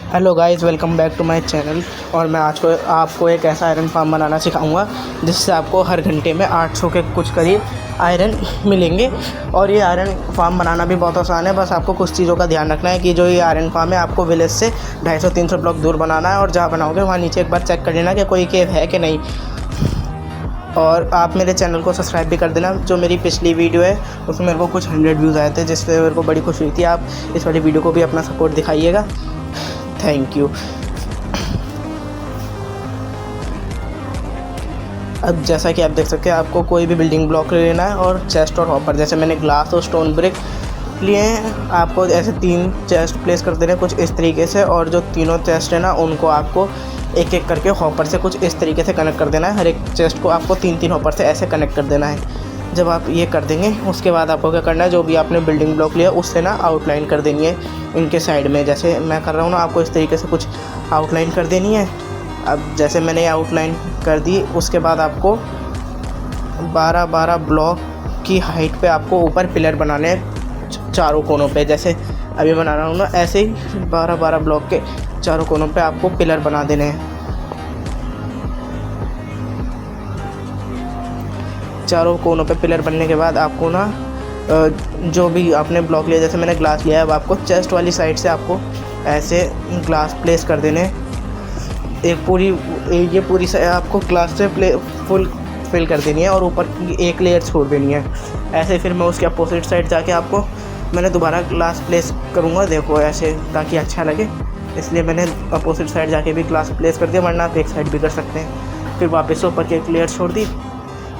Hello guys, welcome back to my channel. और मैं आज को आपको एक ऐसा आयरन फार्म बनाना सिखाऊंगा जिससे आपको हर घंटे में 800 के कुछ करीब आयरन मिलेंगे। और ये आयरन फार्म बनाना भी बहुत आसान है। बस आपको कुछ चीज़ों का ध्यान रखना है कि जो ये आयरन फार्म है आपको विलेज से 250-300 ब्लॉक दूर बनाना है। और जहाँ बनाओगे वहाँ नीचे एक बार चेक कर लेना कि कोई केव है कि नहीं। और आप मेरे चैनल को सब्सक्राइब भी कर देना। जो मेरी पिछली वीडियो है उसमें मेरे को कुछ 100 व्यूज़ आए थे, जिससे मेरे को बड़ी खुशी हुई थी। आप इस वाली वीडियो को भी अपना सपोर्ट दिखाइएगा। Thank you. अब जैसा कि आप देख सकते हैं, आपको कोई भी बिल्डिंग ब्लॉक लेना है और चेस्ट और हॉपर। जैसे मैंने ग्लास और स्टोन ब्रिक लिए हैं, आपको ऐसे 3 चेस्ट प्लेस कर देने कुछ इस तरीके से। और जो तीनों चेस्ट है ना, उनको आपको एक एक करके हॉपर से कुछ इस तरीके से कनेक्ट कर देना है। हर एक चेस्ट को आपको 3-3 हॉपर से ऐसे कनेक्ट कर देना है। जब आप ये कर देंगे उसके बाद आपको क्या करना है, जो भी आपने बिल्डिंग ब्लॉक लिया उससे ना आउटलाइन कर देनी है इनके साइड में। जैसे मैं कर रहा हूँ ना, आपको इस तरीके से कुछ आउटलाइन कर देनी है। अब जैसे मैंने ये आउटलाइन कर दी, उसके बाद आपको 12-12 ब्लॉक की हाइट पे आपको ऊपर पिलर बनाने हैं चारों कोनों पे। जैसे अभी बना रहा हूँ ना, ऐसे ही 12-12 ब्लॉक के चारों कोनों पे आपको पिलर बना देने हैं। चारों कोनों पे पिलर बनने के बाद आपको ना जो भी आपने ब्लॉक लिया, जैसे मैंने ग्लास लिया है, अब आपको चेस्ट वाली साइड से आपको ऐसे ग्लास प्लेस कर देने। एक पूरी ये पूरी आपको ग्लास से फुल फिल कर देनी है और ऊपर की एक लेयर छोड़ देनी है। ऐसे फिर मैं उसके अपोजिट साइड जाके आपको मैंने दोबारा ग्लास प्लेस करूँगा, देखो ऐसे, ताकि अच्छा लगे। इसलिए मैंने अपोजिट साइड जाके भी ग्लास प्लेस कर दिया, वरना आप एक साइड भी कर सकते हैं। फिर वापस से ऊपर की एक लेयर छोड़ दी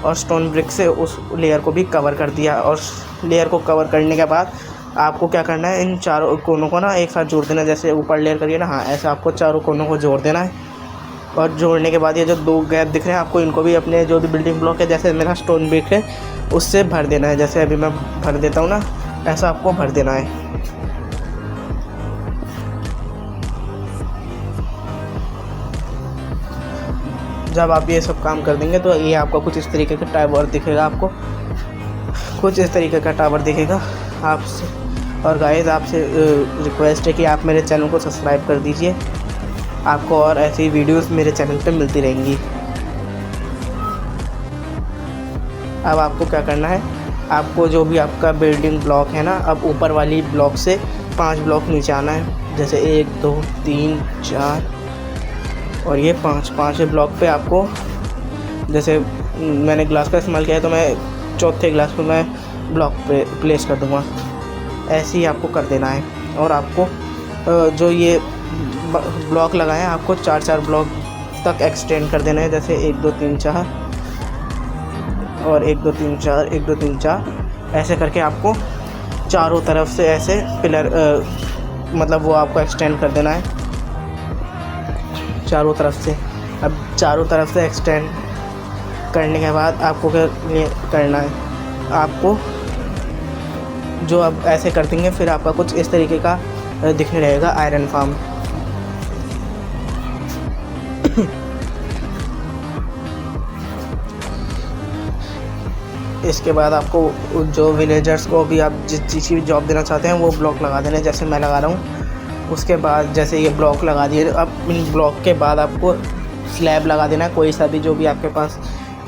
और स्टोन ब्रिक से उस लेयर को भी कवर कर दिया। और लेयर को कवर करने के बाद आपको क्या करना है, इन चारों कोनों को ना एक साथ जोड़ देना। जैसे ऊपर लेयर करिए ना, हाँ ऐसे आपको चारों कोनों को जोड़ देना है। और जोड़ने के बाद ये जो 2 गैप दिख रहे हैं आपको, इनको भी अपने जो भी बिल्डिंग ब्लॉक है, जैसे मेरा स्टोन ब्रिक है, उससे भर देना है। जैसे अभी मैं भर देता हूँ ना, ऐसा आपको भर देना है। जब आप ये सब काम कर देंगे तो ये आपको कुछ इस तरीके का टावर दिखेगा। आपको कुछ इस तरीके का टावर दिखेगा आपसे। और गाइस, आपसे रिक्वेस्ट है कि आप मेरे चैनल को सब्सक्राइब कर दीजिए। आपको और ऐसी वीडियोस मेरे चैनल पे मिलती रहेंगी। अब आपको क्या करना है, आपको जो भी आपका बिल्डिंग ब्लॉक है ना, अब ऊपर वाली ब्लॉक से 5 ब्लॉक नीचे आना है। जैसे 1 2 3 4 और ये 5 ब्लॉक पे आपको, जैसे मैंने ग्लास का इस्तेमाल किया है तो मैं चौथे ग्लास पे मैं ब्लॉक पे प्लेस कर दूँगा। ऐसे ही आपको कर देना है। और आपको जो ये ब्लॉक लगाए हैं, आपको 4-4 ब्लॉक तक एक्सटेंड कर देना है। जैसे 1 2 3 4 और 1 2 3 4 1 2 3 4 ऐसे करके आपको चारों तरफ से ऐसे पिलर मतलब वो आपको एक्सटेंड कर देना है चारों तरफ से। अब चारों तरफ से एक्सटेंड करने के बाद आपको क्या करना है, आपको जो अब ऐसे कर देंगे, फिर आपका कुछ इस तरीके का दिखने रहेगा आयरन फार्म। इसके बाद आपको जो विलेजर्स को भी आप जिस चीज़ की जॉब देना चाहते हैं वो ब्लॉक लगा देने, जैसे मैं लगा रहा हूँ। उसके बाद जैसे ये ब्लॉक लगा दिए, अब इन ब्लॉक के बाद आपको स्लैब लगा देना है। कोई सा भी जो भी आपके पास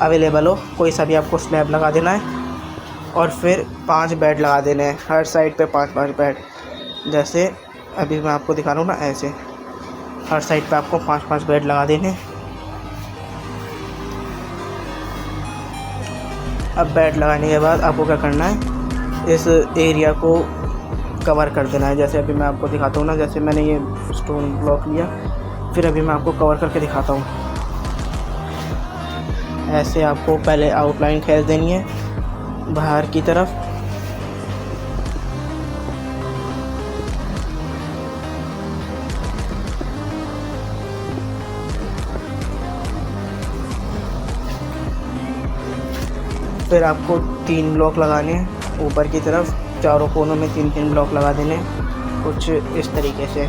अवेलेबल हो, कोई सा भी आपको स्लैब लगा देना है। और फिर 5 बेड लगा देने हैं, हर साइड पे 5-5 बेड। जैसे अभी मैं आपको दिखा रहा हूँ ना, ऐसे हर साइड पे आपको 5-5 बेड लगा देने। अब बेड लगाने के बाद आपको क्या करना है, इस एरिया को कवर कर देना है। जैसे अभी मैं आपको दिखाता हूँ ना, जैसे मैंने ये स्टोन ब्लॉक लिया, फिर अभी मैं आपको कवर करके दिखाता हूँ। ऐसे आपको पहले आउटलाइन खींच देनी है बाहर की तरफ। फिर आपको 3 ब्लॉक लगाने हैं ऊपर की तरफ, चारों कोनों में 3-3 ब्लॉक लगा देने कुछ इस तरीके से।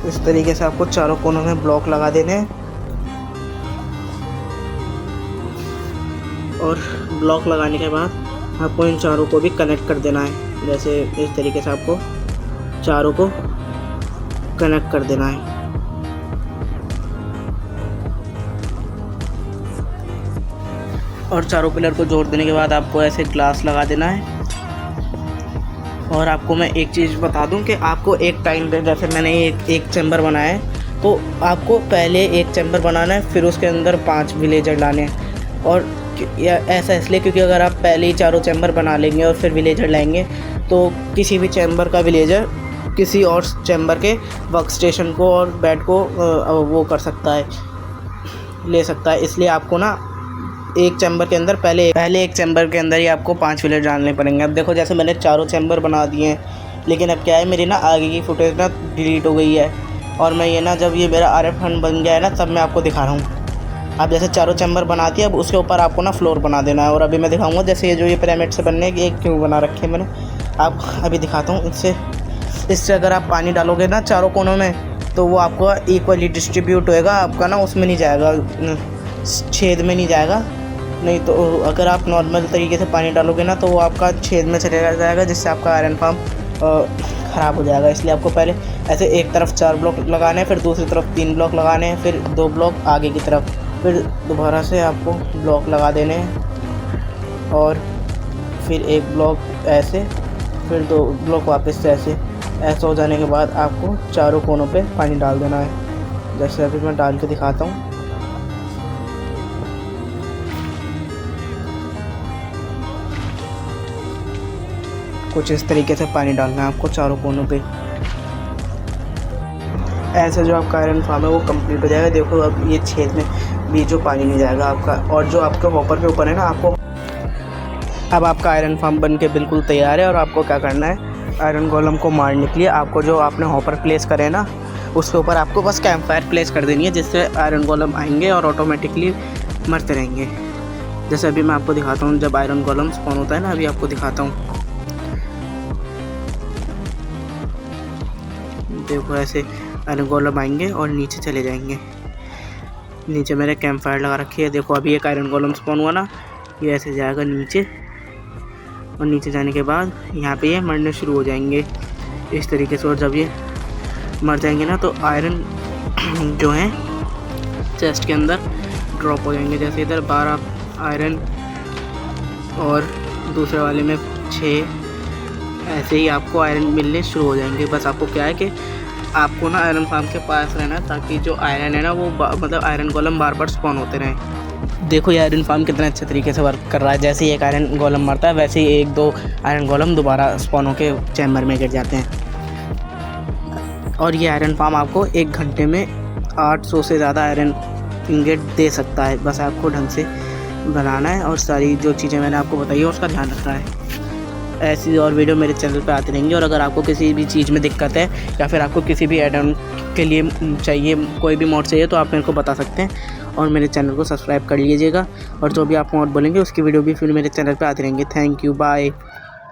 इस तरीके से आपको चारों कोनों में ब्लॉक लगा देने। और ब्लॉक लगाने के बाद आपको इन चारों को भी कनेक्ट कर देना है। जैसे इस तरीके से आपको चारों को कनेक्ट कर देना है। और चारों पिलर को जोड़ देने के बाद आपको ऐसे ग्लास लगा देना है। और आपको मैं एक चीज़ बता दूं कि आपको एक टाइम पे, जैसे मैंने एक चैम्बर बनाया है, तो आपको पहले एक चैम्बर बनाना है, फिर उसके अंदर 5 विलेजर लाने हैं। और ऐसा इसलिए क्योंकि अगर आप पहले ही चारों चैम्बर बना लेंगे और फिर विलेजर लाएंगे तो किसी भी चैम्बर का विलेजर किसी और चैम्बर के वर्क स्टेशन को और बेड को वो कर सकता है, ले सकता है। इसलिए आपको ना एक चैम्बर के अंदर पहले एक चैम्बर के अंदर ही आपको 5 विलेजर डालने पड़ेंगे। अब देखो जैसे मैंने चारों चैम्बर बना दिए हैं, लेकिन अब क्या है, मेरी ना आगे की फुटेज ना डिलीट हो गई है। और मैं ये ना जब ये मेरा RF फंड बन गया है ना, तब मैं आपको दिखा रहा हूँ। अब जैसे चारों चैम्बर बना दिए, अब उसके ऊपर आपको ना फ्लोर बना देना है। और अभी मैं दिखाऊंगा जैसे ये जो ये पिरामिड से बनने की एक क्यों बना रखे हैं मैंने, आप अभी दिखाता हूँ। इससे अगर आप पानी डालोगे ना चारों कोनों में, तो वो आपको इक्वली डिस्ट्रीब्यूट होएगा, आपका ना उसमें नहीं जाएगा, छेद में नहीं जाएगा। नहीं तो अगर आप नॉर्मल तरीके से पानी डालोगे ना, तो वो आपका छेद में चलेगा जाएगा, जिससे आपका आयरन फार्म ख़राब हो जाएगा। इसलिए आपको पहले ऐसे एक तरफ 4 ब्लॉक लगाने हैं, फिर दूसरी तरफ 3 ब्लॉक लगाने हैं, फिर 2 ब्लॉक आगे की तरफ, फिर दोबारा से आपको ब्लॉक लगा देने हैं, और फिर 1 ब्लॉक ऐसे, फिर 2 ब्लॉक वापस से ऐसे। ऐसा हो जाने के बाद आपको चारों कोनों पे पानी डाल देना है। जैसे अभी मैं डाल के दिखाता हूँ। कुछ इस तरीके से पानी डालना है आपको चारों कोनों पे। ऐसे जो आपका आयरन फार्म है वो कंप्लीट हो जाएगा। देखो अब ये छेद में भी जो पानी नहीं जाएगा आपका। और जो आपके हॉपर के ऊपर है ना, आपको अब आपका आयरन फार्म बन के बिल्कुल तैयार है। और आपको क्या करना है, आयरन गोलम को मारने के लिए आपको जो आपने हॉपर प्लेस करे ना, उसके ऊपर आपको बस कैंप फायर प्लेस कर देनी है, जिससे आयरन गोलम आएंगे और ऑटोमेटिकली मरते रहेंगे। जैसे अभी मैं आपको दिखाता हूँ जब आयरन गोलम स्पॉन होता है ना, अभी आपको दिखाता हूँ। देखो ऐसे आयरन गोलम आएंगे और नीचे चले जाएंगे। नीचे मैंने कैंप फायर लगा रखी है। देखो अभी एक आयरन गोलम स्पॉन हुआ ना, ये ऐसे जाएगा नीचे, और नीचे जाने के बाद यहाँ पे ये मरने शुरू हो जाएंगे इस तरीके से। और जब ये मर जाएंगे ना, तो आयरन जो है चेस्ट के अंदर ड्रॉप हो जाएंगे। जैसे इधर 12 आयरन और दूसरे वाले में 6, ऐसे ही आपको आयरन मिलने शुरू हो जाएंगे। बस आपको क्या है कि आपको ना आयरन फार्म के पास रहना, ताकि जो आयरन है ना वो मतलब आयरन गोलम बार बार स्पॉन होते रहें। देखो ये आयरन फार्म कितने अच्छे तरीके से वर्क कर रहा है। जैसे ही एक आयरन गोलम मरता है, वैसे ही 1-2 आयरन गोलम दोबारा स्पॉन होकर चैम्बर में गिर जाते हैं। और ये आयरन फार्म आपको 1 घंटे में 800 से ज़्यादा आयरन इंगेट दे सकता है। बस आपको ढंग से बनाना है और सारी जो चीज़ें मैंने आपको बताई है उसका ध्यान रखना है। ऐसी और वीडियो मेरे चैनल पे आती रहेंगी। और अगर आपको किसी भी चीज़ में दिक्कत है, या फिर आपको किसी भी ऐड ऑन के लिए चाहिए, कोई भी मोड चाहिए, तो आप मेरे को बता सकते हैं। और मेरे चैनल को सब्सक्राइब कर लीजिएगा। और जो भी आप मोड बोलेंगे उसकी वीडियो भी फिर मेरे चैनल पे आती रहेंगी। Thank you, bye.